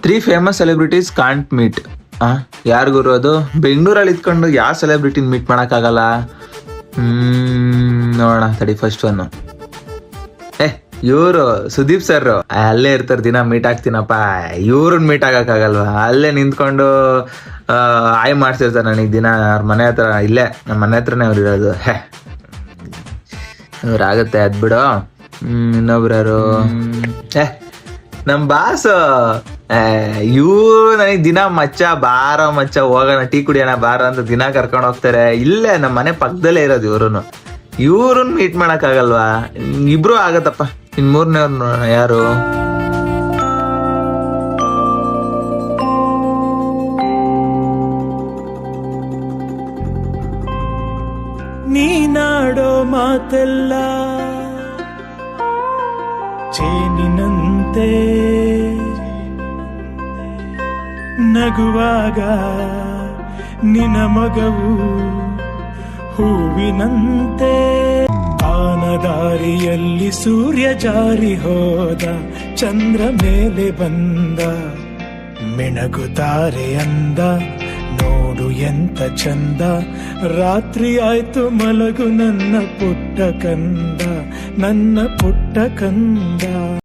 3 famous celebrities can't meet. ಯಾರು ಗುರು ಅದು? ಬೆಂಗಳೂರಲ್ಲಿ ಇದ್ಕೊಂಡು ಯಾವ ಸೆಲೆಬ್ರಿಟಿನ ಮೀಟ್ ಮಾಡೋಕ್ಕಾಗಲ್ಲ. ನೋಡೋಣ ತಡಿ. ಫಸ್ಟ್ ಒನ್ ಇವರು ಸುದೀಪ್ ಸರ್. ಅಲ್ಲೇ ಇರ್ತಾರೆ, ದಿನ ಮೀಟ್ ಆಗ್ತೀನಪ್ಪ. ಇವ್ರನ್ನ ಮೀಟ್ ಆಗಕ್ಕಾಗಲ್ವಾ? ಅಲ್ಲೇ ನಿಂತ್ಕೊಂಡು ಆಯ್ ಮಾಡ್ತಿರ್ತಾರೆ ನನಗೆ ದಿನ. ಅವ್ರ ಮನೆ ಹತ್ರ, ಇಲ್ಲೇ ನಮ್ಮ ಮನೆ ಹತ್ರನೇ ಅವ್ರು ಇರೋದು. ಇವ್ರಾಗತ್ತೆ ಅದ್ ಬಿಡು. ಇನ್ನೊಬ್ರು ಯಾರು? ನಮ್ ಬಾಸ್. ಇವ್ರು ನನಗೆ ದಿನ ಮಚ್ಚ ಬಾರೋ ಮಚ್ಚ ಹೋಗೋಣ ಟೀ ಕುಡಿಯೋಣ ಬಾರೋ ಅಂತ ದಿನ ಕರ್ಕೊಂಡು ಹೋಗ್ತಾರೆ. ಇಲ್ಲೇ ನಮ್ಮ ಮನೆ ಪಕ್ಕದಲ್ಲೇ ಇರೋದು ಇವ್ರುನು. ಇವ್ರನ್ನ ಮೀಟ್ ಮಾಡಕ್ ಆಗಲ್ವಾ? ಇಬ್ರು ಆಗತ್ತಪ್ಪ. ಇನ್ ಮೂರನೇವ್ರು ನೋಡೋಣ ಯಾರು? ನೀನಾಡೋ ಮಾತೆಲ್ಲ ಚೇನಿನಂತೆ, ನಗುವಾಗ ನಿನ ಮಗವು ಹೂವಿನಂತೆ. ಆನದಾರಿಯಲ್ಲಿ ಸೂರ್ಯ ಜಾರಿ ಹೋದ, ಚಂದ್ರ ಮೇಲೆ ಬಂದ, ಮಿಣಗುತ್ತಾರೆ ಅಂದ. ನೋಡು ಎಂತ ಚಂದ, ರಾತ್ರಿ ಆಯ್ತು ಮಲಗು ನನ್ನ ಪುಟ್ಟ ಕಂದ, ನನ್ನ ಪುಟ್ಟ ಕಂದ.